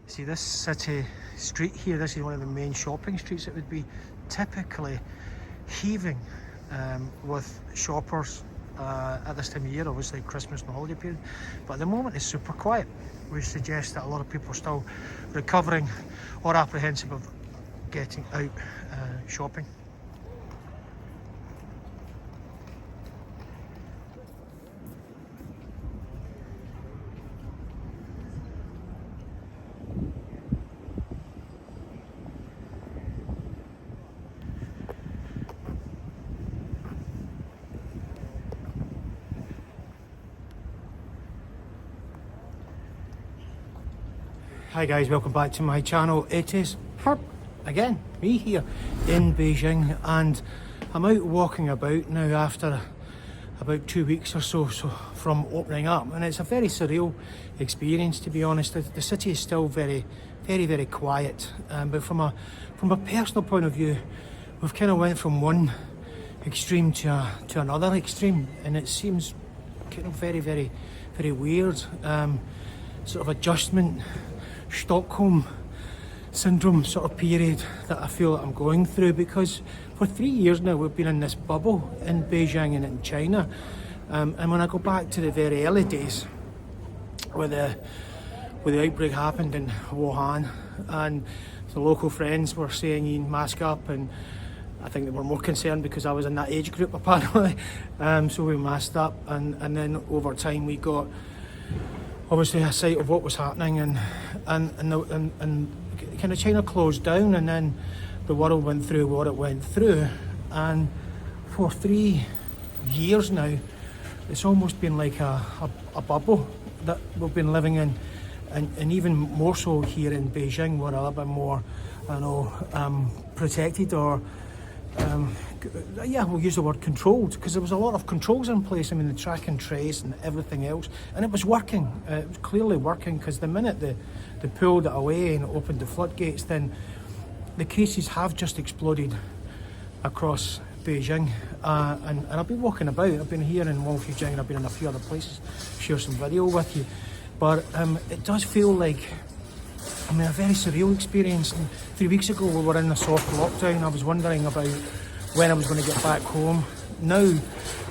See this city street here, this is one of the main shopping streets. It would be typically heaving with shoppers at this time of year, obviously Christmas and holiday period, but at the moment it's super quiet, which suggests that a lot of people are still recovering or apprehensive of getting out shopping. Hi guys, welcome back to my channel. It is again me here in Beijing, and I'm out walking about now after about 2 weeks or so from opening up, and it's a very surreal experience, to be honest. The city is still very quiet, but from a personal point of view, we've kind of went from one extreme to another extreme, and it seems kind of very weird. Sort of adjustment, Stockholm syndrome sort of period that I feel that I'm going through, because for 3 years now we've been in this bubble in Beijing and in China, and when I go back to the very early days where the outbreak happened in Houhai, and the local friends were saying, "Ian, mask up," and I think they were more concerned because I was in that age group apparently, so we masked up, and then over time we got obviously a sight of what was happening, and kind of China closed down, and then the world went through what it went through, and for 3 years now it's almost been like a bubble that we've been living in, and even more so here in Beijing, we're a little bit more, I know, protected, or we'll use the word controlled, because there was a lot of controls in place. I mean, the track and trace and everything else, and it was working. It was clearly working, because the minute they pulled it away and opened the floodgates, then the cases have just exploded across Beijing, and I've been walking about. I've been here in Wangfujing, and I've been in a few other places, share some video with you, but it does feel like, I mean, a very surreal experience. And 3 weeks ago we were in a soft lockdown. I was wondering about when I was going to get back home. Now,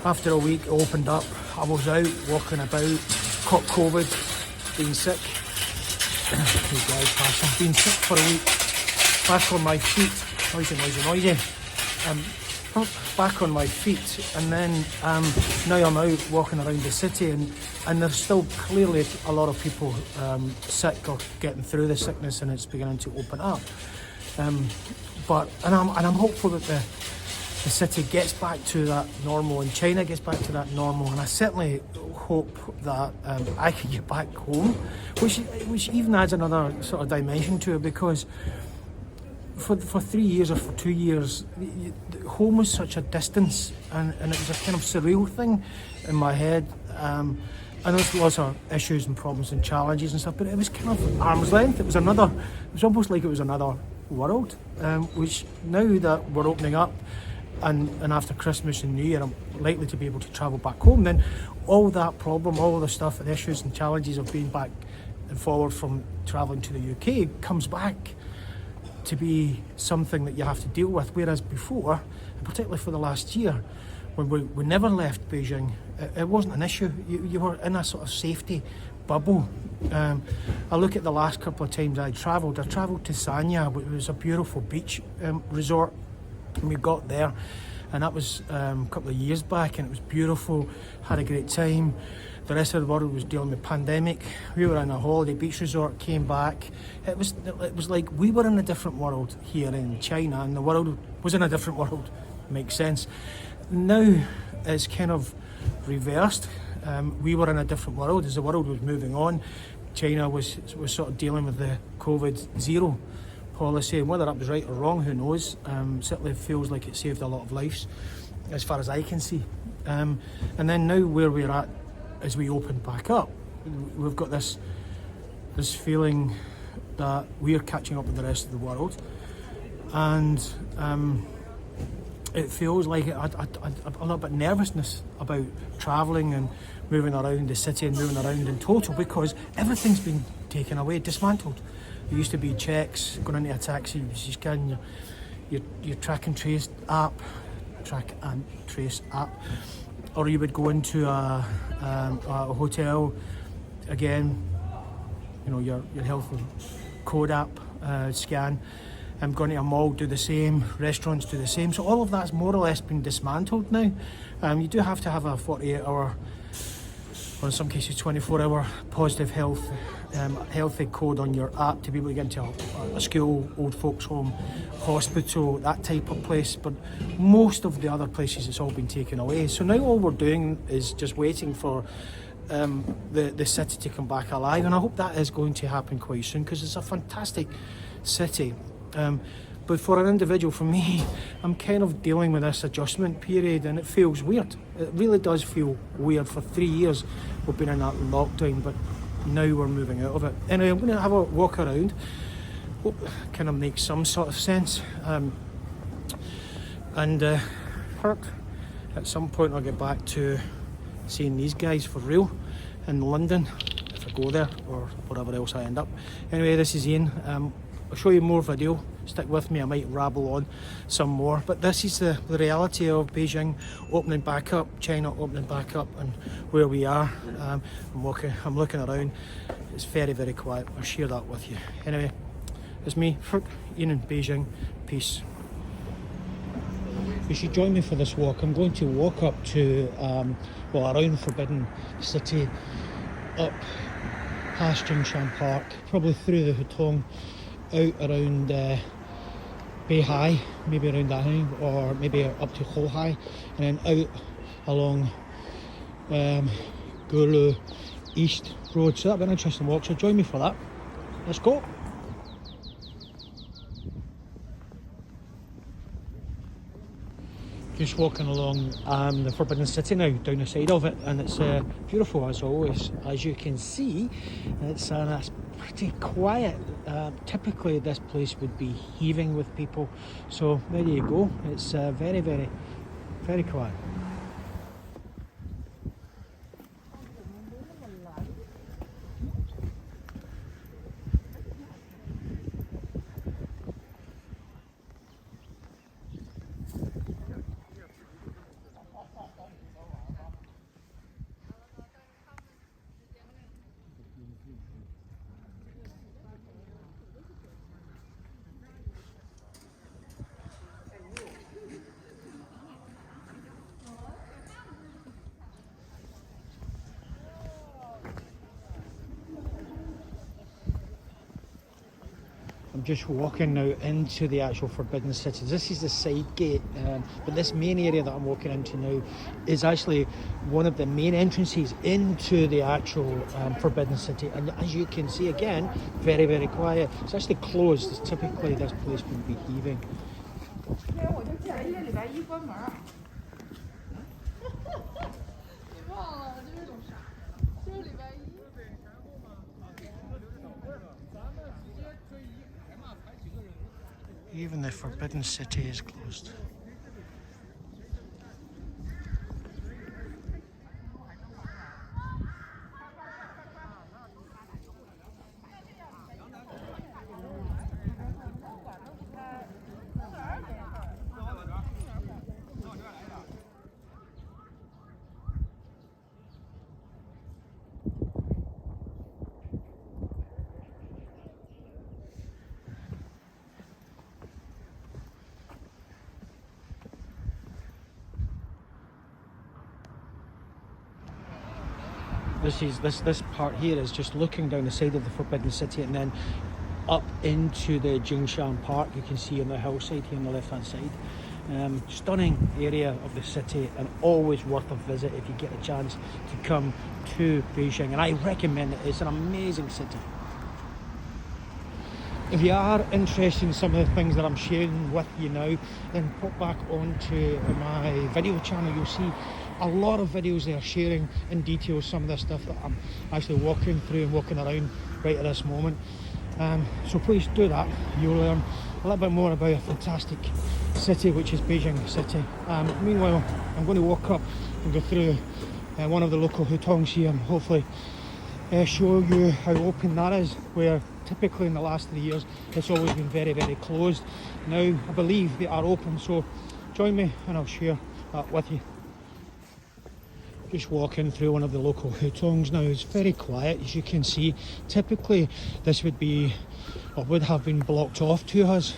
after a week, it opened up. I was out walking about, caught COVID, been sick. I've been sick for a week. Back on my feet. Noisy. Back on my feet, and then now I'm out walking around the city, and there's still clearly a lot of people sick or getting through the sickness, and it's beginning to open up. But I'm hopeful that the city gets back to that normal, and China gets back to that normal, and I certainly hope that I can get back home, which even adds another sort of dimension to it, because for 3 years or for 2 years, home was such a distance, and it was a kind of surreal thing in my head. And there's lots of issues and problems and challenges and stuff, but it was kind of arm's length. It was almost like it was another world, which now that we're opening up, and after Christmas and New Year I'm likely to be able to travel back home, then all that problem, all the stuff and issues and challenges of being back and forward from travelling to the UK comes back to be something that you have to deal with. Whereas before, and particularly for the last year, when we never left Beijing, it wasn't an issue. You were in a sort of safety bubble. I look at the last couple of times I travelled to Sanya, which was a beautiful beach resort, and we got there, and that was a couple of years back, and it was beautiful, had a great time. The rest of the world was dealing with pandemic. We were in a holiday beach resort, came back. It was like we were in a different world here in China, and the world was in a different world. Makes sense. Now it's kind of reversed. We were in a different world as the world was moving on. China was sort of dealing with the COVID zero policy, and whether that was right or wrong, who knows. Certainly feels like it saved a lot of lives, as far as I can see. And then now where we're at, as we open back up, we've got this feeling that we're catching up with the rest of the world, and it feels like a little bit nervousness about travelling and moving around the city and moving around in total, because everything's been taken away, dismantled. There used to be checks going into a taxi, you just scan your track and trace app, or you would go into a hotel, again, you know, your health code app scan. Going to a mall, do the same. Restaurants do the same. So all of that's more or less been dismantled now. You do have to have a 48-hour, or in some cases 24-hour positive healthy code on your app to be able to get into a school, old folks home, hospital, that type of place. But most of the other places, it's all been taken away. So now all we're doing is just waiting for the city to come back alive, and I hope that is going to happen quite soon, because it's a fantastic city. But for an individual, for me, I'm kind of dealing with this adjustment period, and it feels weird. It really does feel weird. For 3 years we've been in that lockdown, but now we're moving out of it. Anyway, I'm going to have a walk around. Hope it kind of makes some sort of sense. And at some point I'll get back to seeing these guys for real in London, if I go there, or wherever else I end up. Anyway, this is Ian. I'll show you more video. Stick with me, I might rabble on some more. But this is the reality of Beijing opening back up, China opening back up, and where we are. I'm looking around. It's very, very quiet. I'll share that with you. Anyway, it's me, Ian in Beijing. Peace. You should join me for this walk. I'm going to walk up to, around Forbidden City, up past Jingshan Park, probably through the Hutong, out around Beihai, maybe around that thing, or maybe up to Houhai, and then out along Gulou East Road. So that'll be an interesting walk, so join me for that. Let's go. Just walking along the Forbidden City now, down the side of it, and it's beautiful as always. As you can see, it's pretty quiet. Typically this place would be heaving with people, so there you go. It's very, very, very quiet. I'm just walking now into the actual Forbidden City. This is the side gate, but this main area that I'm walking into now is actually one of the main entrances into the actual Forbidden City. And as you can see, again, very, very quiet. It's actually closed. Typically this place would be heaving. Even the Forbidden City is closed. This part here is just looking down the side of the Forbidden City and then up into the Jingshan Park. You can see on the hillside here on the left hand side. Stunning area of the city, and always worth a visit if you get a chance to come to Beijing, and I recommend it. It's an amazing city. If you are interested in some of the things that I'm sharing with you now, then pop back onto my video channel. You'll see a lot of videos there sharing in detail some of the stuff that I'm actually walking through and walking around right at this moment. So please do that. You'll learn a little bit more about a fantastic city, which is Beijing City. Meanwhile, I'm going to walk up and go through one of the local hutongs here, and hopefully show you how open that is, where typically in the last 3 years it's always been very, very closed. Now I believe they are open, so join me and I'll share that with you. Just walking through one of the local hutongs now. It's very quiet, as you can see. Typically this would be, or would have been, blocked off to us,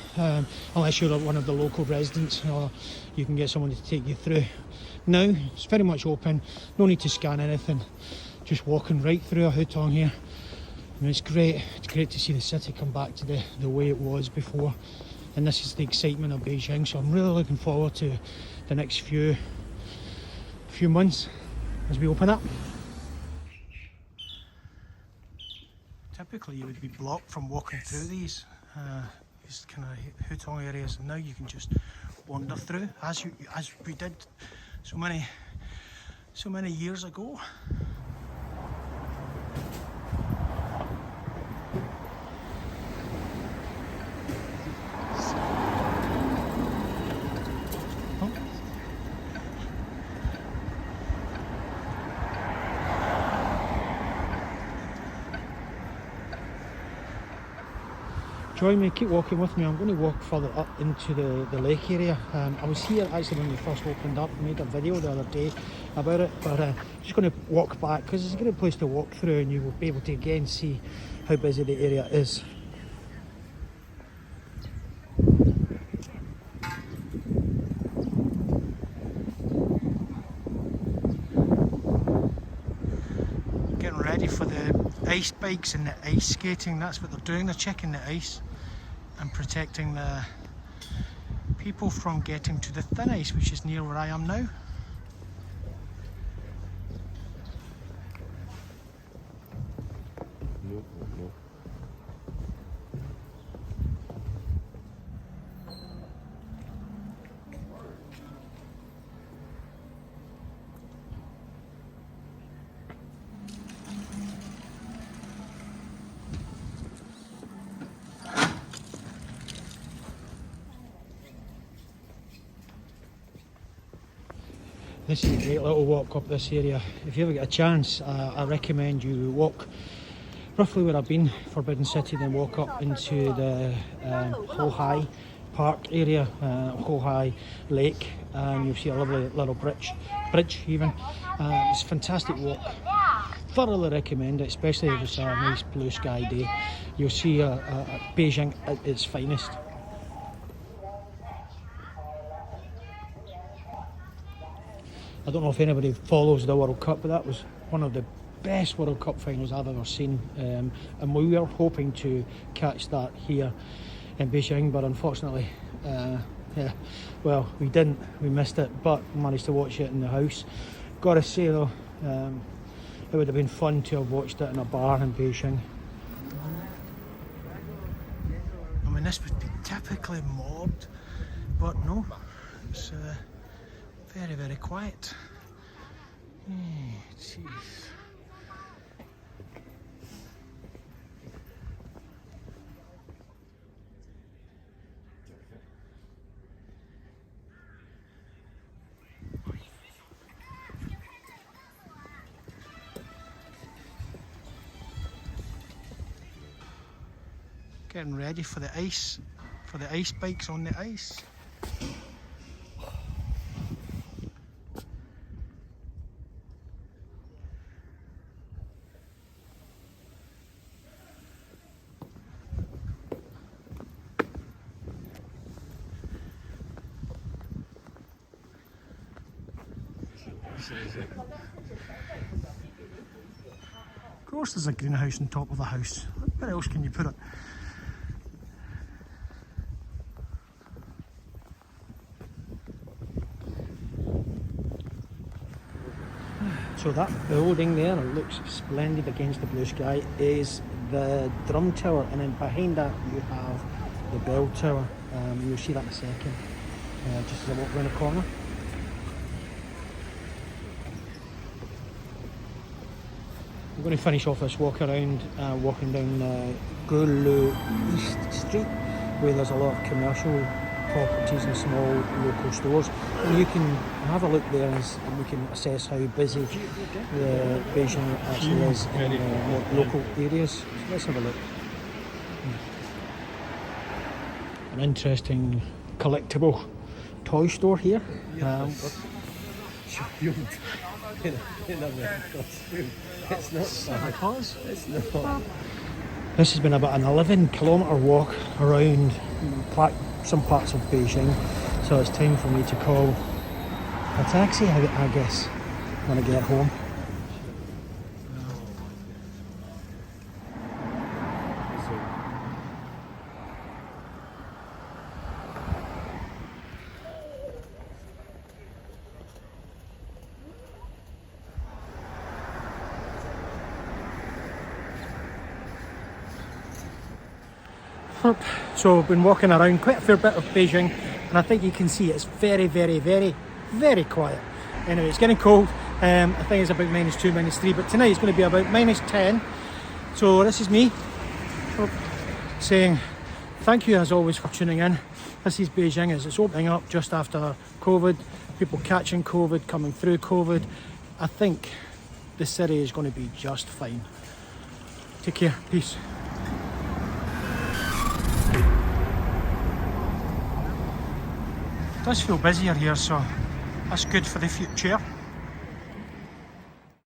unless you're one of the local residents, or you can get someone to take you through. Now it's very much open, no need to scan anything, just walking right through a hutong here. And it's great to see the city come back to the way it was before, and this is the excitement of Beijing, so I'm really looking forward to the next few months as we open up. Typically you would be blocked from walking through these kind of hutong areas, and now you can just wander through as we did so many years ago. Join me, keep walking with me. I'm going to walk further up into the lake area. I was here actually when they first opened up. I made a video the other day about it, but just going to walk back because it's a great place to walk through, and you will be able to again see how busy the area is. Getting ready for the ice bikes and the ice skating. That's what they're doing, they're checking the ice and protecting the people from getting to the thin ice, which is near where I am now. This is a great little walk up this area. If you ever get a chance, I recommend you walk roughly where I've been, Forbidden City, then walk up into the Houhai Park area, Houhai Lake, and you'll see a lovely little bridge even. It's a fantastic walk. Thoroughly recommend it, especially if it's a nice blue sky day. You'll see Beijing at its finest. I don't know if anybody follows the World Cup, but that was one of the best World Cup finals I've ever seen, and we were hoping to catch that here in Beijing, but unfortunately, we didn't. We missed it, but managed to watch it in the house. Gotta say though, it would have been fun to have watched it in a bar in Beijing. I mean, this would be typically mobbed, but no, it's very, very quiet. Jeez. Getting ready for the ice bikes on the ice. Of course there's a greenhouse on top of a house. Where else can you put it? So that building there, it looks splendid against the blue sky, is the drum tower, and then behind that you have the bell tower. You'll see that in a second, just as I walk around the corner. I'm going to finish off this walk around, walking down Gulou East Street, where there's a lot of commercial properties and small local stores. And you can have a look there and we can assess how busy the Beijing actually is in the more local areas. So let's have a look. An interesting collectible toy store here. It's not Santa Claus. It's not. This has been about an 11-kilometre walk around some parts of Beijing, so it's time for me to call a taxi, I guess, when I get home. So I've been walking around quite a fair bit of Beijing, and I think you can see it's very, very, very, very quiet. Anyway, it's getting cold. I think it's about -2, -3, but tonight it's going to be about -10. So this is me saying thank you as always for tuning in. This is Beijing as it's opening up just after COVID, people catching COVID, coming through COVID. I think the city is going to be just fine. Take care, peace. It does feel busier here, so that's good for the future.